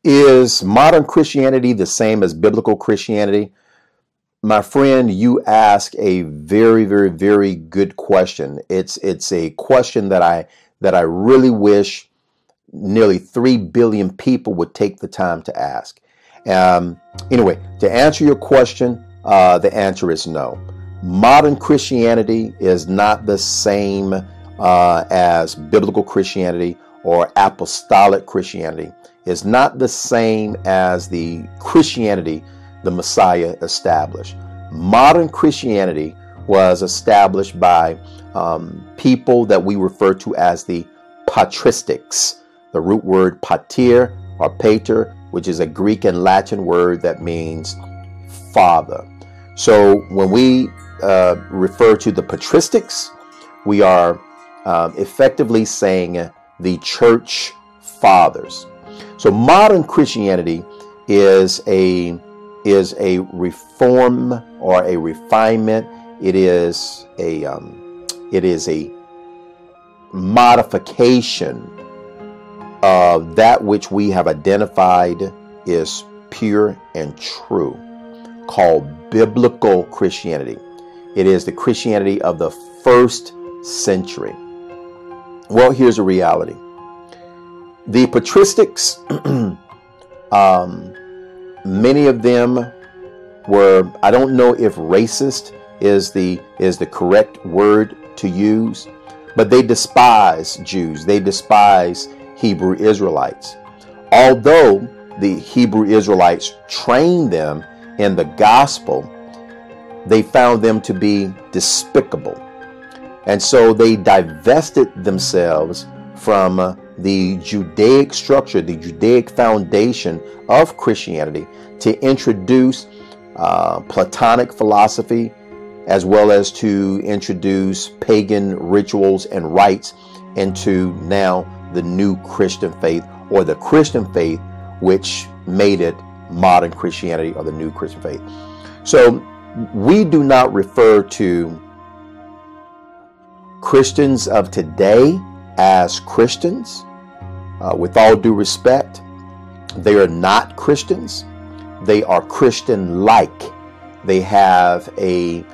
Is modern Christianity the same as biblical Christianity? My friend, you ask a very, very, very good question. It's a question that I really wish nearly 3 billion people would take the time to ask. Anyway, to answer your question, the answer is no. Modern Christianity is not the same as biblical Christianity or apostolic Christianity. It's not the same as the Christianity the Messiah established. Modern Christianity was established by people that we refer to as the patristics. The root word pater or pater, which is a Greek and Latin word that means father. So when we refer to the patristics, we are effectively saying the church fathers. So modern Christianity is a reform or a refinement. It is a modification of that which we have identified is pure and true, called biblical Christianity. It is the Christianity of the first century. Well, here's a reality. The patristics, many of them were, I don't know if racist is the correct word to use, but they despise Jews. They despise Hebrew Israelites. Although the Hebrew Israelites trained them in the gospel, they found them to be despicable. And so they divested themselves from the Judaic structure, the Judaic foundation of Christianity, to introduce Platonic philosophy, as well as to introduce pagan rituals and rites into now the new Christian faith, or the Christian faith which made it modern Christianity, or the new Christian faith. So we do not refer to Christians of today as Christians. With all due respect, they are not Christians. They are Christian-like. They have a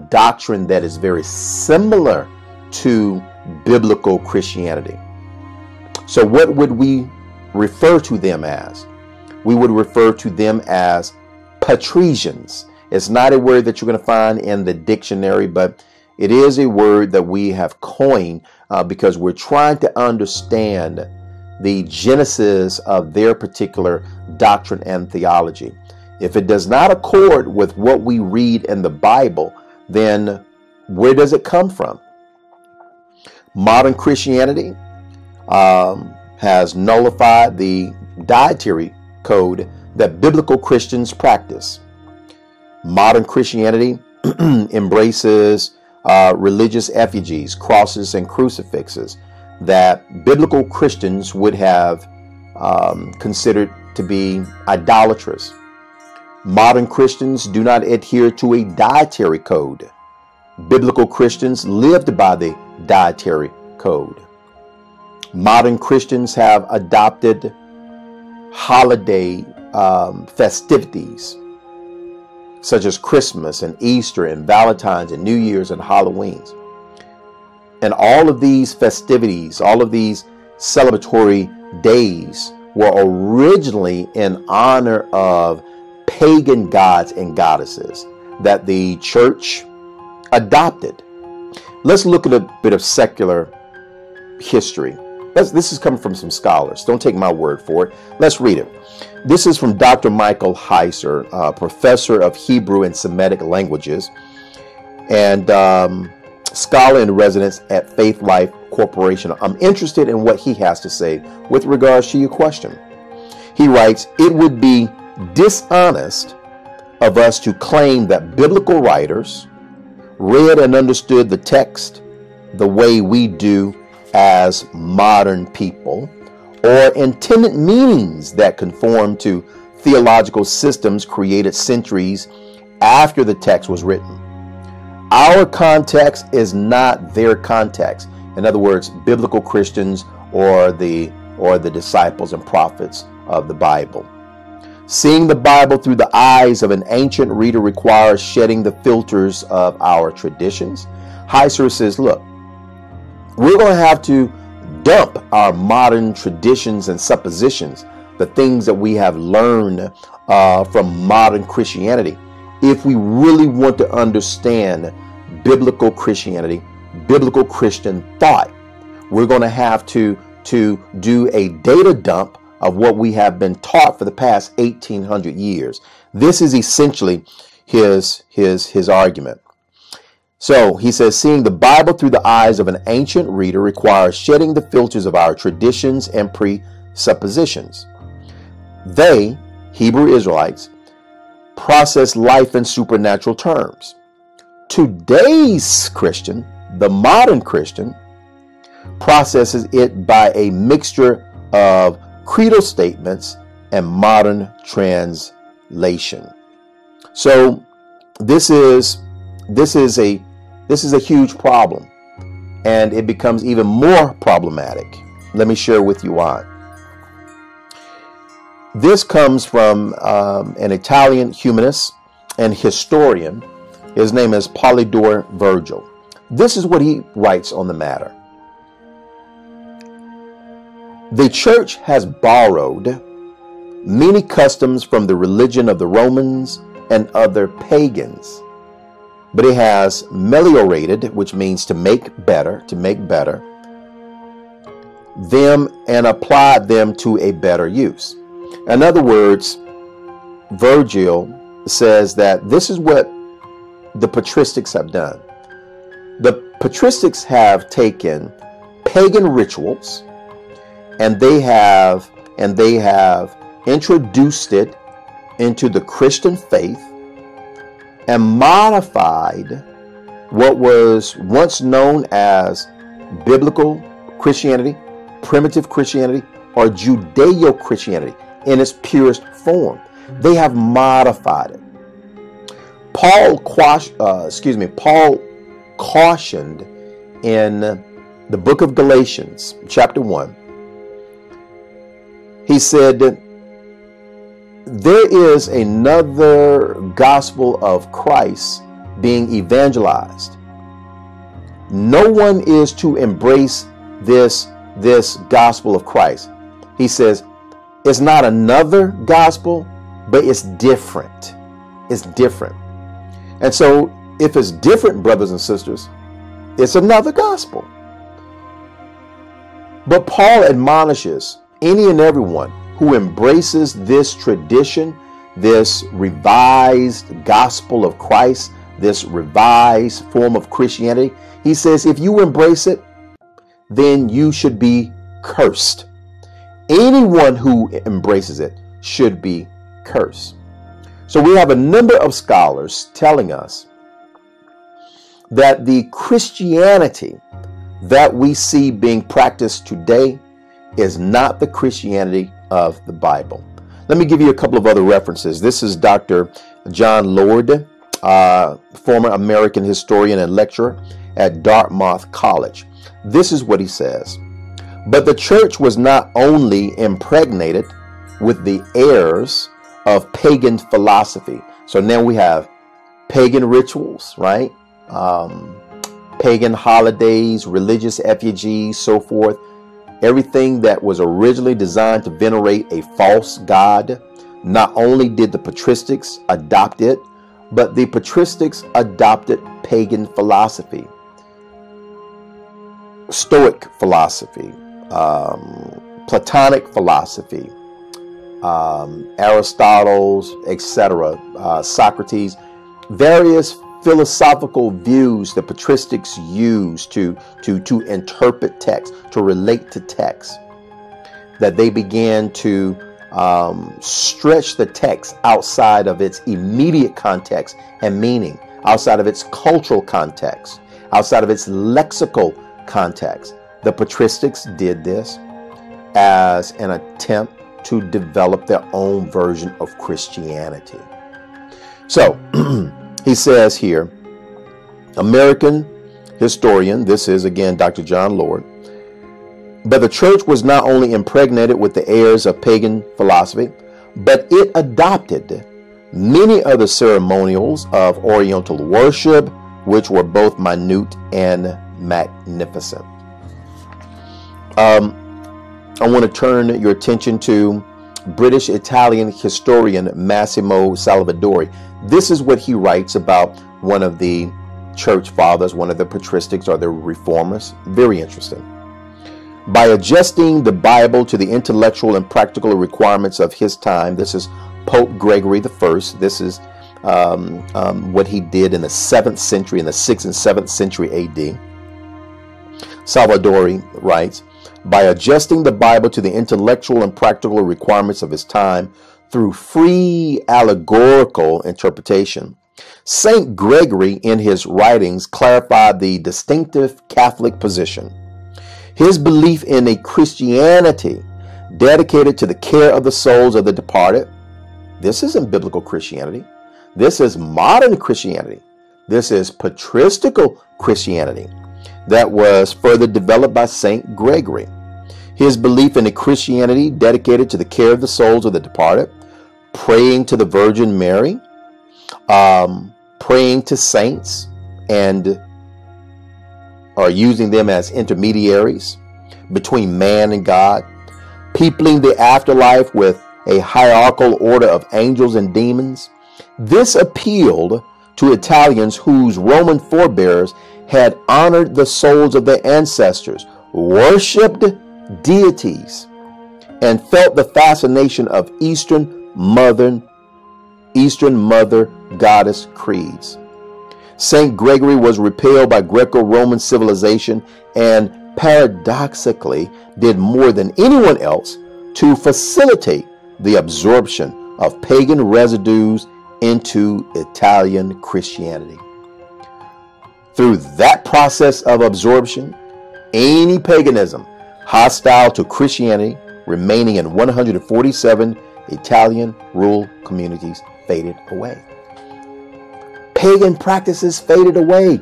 doctrine that is very similar to biblical Christianity. So what would we refer to them as? We would refer to them as patricians. It's not a word that you're going to find in the dictionary, but it is a word that we have coined because we're trying to understand the genesis of their particular doctrine and theology. If it does not accord with what we read in the Bible, then where does it come from? Modern Christianity has nullified the dietary code that biblical Christians practice. Modern Christianity embraces religious effigies, crosses, and crucifixes that biblical Christians would have considered to be idolatrous. Modern Christians do not adhere to a dietary code. Biblical Christians lived by the dietary code. Modern Christians have adopted holiday festivities such as Christmas and Easter and Valentine's and New Year's and Halloween's. And all of these festivities, all of these celebratory days were originally in honor of pagan gods and goddesses that the church adopted. Let's look at a bit of secular history. This is coming from some scholars. Don't take my word for it. Let's read it. This is from Dr. Michael Heiser, professor of Hebrew and Semitic languages, and scholar in residence at Faith Life Corporation. I'm interested in what he has to say with regards to your question. He writes, "It would be dishonest of us to claim that biblical writers read and understood the text the way we do as modern people, or intended meanings that conform to theological systems created centuries after the text was written. Our context is not their context." In other words, biblical Christians or the disciples and prophets of the Bible. Seeing the Bible through the eyes of an ancient reader requires shedding the filters of our traditions. Heiser says, look, we're going to have to dump our modern traditions and suppositions, the things that we have learned from modern Christianity, if we really want to understand biblical Christianity, biblical Christian thought. We're going to have to do a data dump of what we have been taught for the past 1800 years. This is essentially his argument. So he says, seeing the Bible through the eyes of an ancient reader requires shedding the filters of our traditions and presuppositions. They, Hebrew Israelites, process life in supernatural terms. Today's Christian, the modern Christian, processes it by a mixture of creedal statements and modern translation. So this is a huge problem, and it becomes even more problematic. Let me share with you why. This comes from an Italian humanist and historian. His name is Polydore Virgil. This is what he writes on the matter. The church has borrowed many customs from the religion of the Romans and other pagans, but it has meliorated, which means to make better, them and applied them to a better use. In other words, Virgil says that this is what the patristics have done. The patristics have taken pagan rituals and they have introduced it into the Christian faith and modified what was once known as biblical Christianity, primitive Christianity, or Judeo-Christianity in its purest form. They have modified it. Paul cautioned in the book of Galatians, chapter 1. He said, there is another gospel of Christ being evangelized. No one is to embrace this gospel of Christ. He says, it's not another gospel, but it's different. It's different. And so if it's different, brothers and sisters, it's another gospel. But Paul admonishes any and everyone who embraces this tradition, this revised gospel of Christ, this revised form of Christianity. He says, if you embrace it, then you should be cursed. Anyone who embraces it should be cursed. So we have a number of scholars telling us that the Christianity that we see being practiced today is not the Christianity of the Bible. Let me give you a couple of other references. This is Dr. John Lord, former American historian and lecturer at Dartmouth College. This is what he says. But the church was not only impregnated with the errors of pagan philosophy. So now we have pagan rituals, right? Pagan holidays, religious effigies, so forth. Everything that was originally designed to venerate a false god. Not only did the patristics adopt it, but the patristics adopted pagan philosophy, Stoic philosophy, Platonic philosophy, Aristotle's, etc., Socrates, various philosophical views the patristics used to interpret text, to relate to text, that they began to stretch the text outside of its immediate context and meaning, outside of its cultural context, outside of its lexical context. The patristics did this as an attempt to develop their own version of Christianity. So he says here, American historian, this is again Dr. John Lord, But the church was not only impregnated with the airs of pagan philosophy, but it adopted many other ceremonials of Oriental worship, which were both minute and magnificent. I want to turn your attention to British Italian historian Massimo Salvadori. This is what he writes about one of the church fathers, one of the patristics or the reformers. Very interesting. By adjusting the Bible to the intellectual and practical requirements of his time, this is Pope Gregory I. This is what he did in the 7th century, in the 6th and 7th century AD. Salvadori writes, by adjusting the Bible to the intellectual and practical requirements of his time through free allegorical interpretation, St. Gregory in his writings clarified the distinctive Catholic position. His belief in a Christianity dedicated to the care of the souls of the departed. This isn't biblical Christianity. This is modern Christianity. This is patristical Christianity that was further developed by St. Gregory. His belief in a Christianity dedicated to the care of the souls of the departed, praying to the Virgin Mary, praying to saints, and or using them as intermediaries between man and God, peopling the afterlife with a hierarchical order of angels and demons. This appealed to Italians whose Roman forebears had honored the souls of their ancestors, worshipped deities, and felt the fascination of Eastern Mother Goddess creeds. St. Gregory was repelled by Greco-Roman civilization and paradoxically did more than anyone else to facilitate the absorption of pagan residues into Italian Christianity. Through that process of absorption, any paganism hostile to Christianity remaining in 147 Italian rural communities faded away. Pagan practices faded away.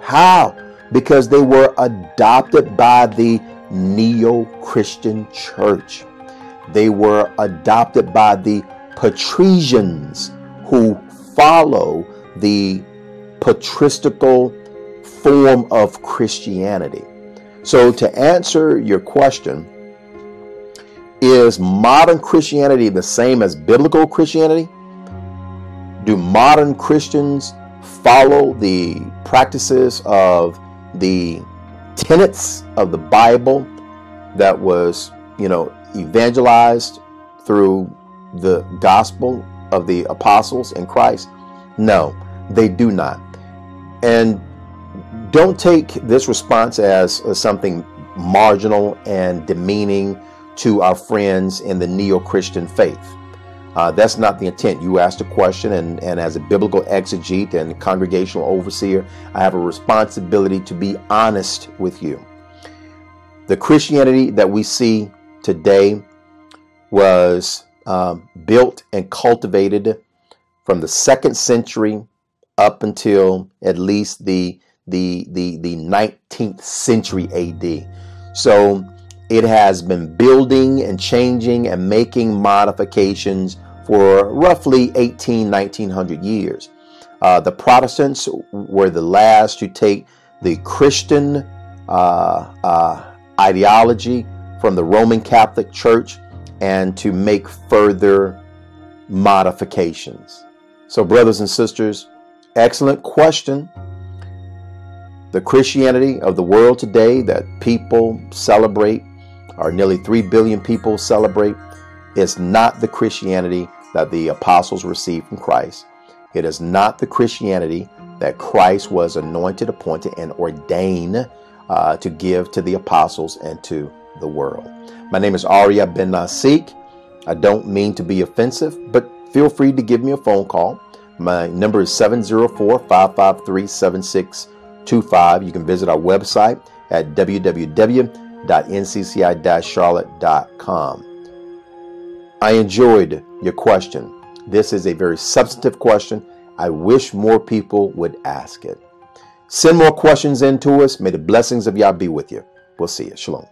How? Because they were adopted by the Neo-Christian church. They were adopted by the patricians who follow the patristical form of Christianity. So to answer your question, is modern Christianity the same as biblical Christianity? Do modern Christians follow the practices of the tenets of the Bible that was, evangelized through the gospel of the apostles in Christ? No, they do not. And don't take this response as something marginal and demeaning to our friends in the neo-Christian faith. That's not the intent. You asked a question, and as a biblical exegete and congregational overseer, I have a responsibility to be honest with you. The Christianity that we see today was built and cultivated from the 2nd century up until at least the 19th century AD. So it has been building and changing and making modifications for roughly 1900 years. The Protestants were the last to take the Christian ideology from the Roman Catholic Church and to make further modifications. So, brothers and sisters, excellent question. The Christianity of the world today that people celebrate, or nearly 3 billion people celebrate, is not the Christianity that the apostles received from Christ. It is not the Christianity that Christ was anointed, appointed, and ordained to give to the apostles and to the world. My name is Arya Ben Nasik. I don't mean to be offensive, but feel free to give me a phone call. My number is 704-553-7625. You can visit our website at www.ncci-charlotte.com. I enjoyed your question. This is a very substantive question. I wish more people would ask it. Send more questions in to us. May the blessings of Yah be with you. We'll see you. Shalom.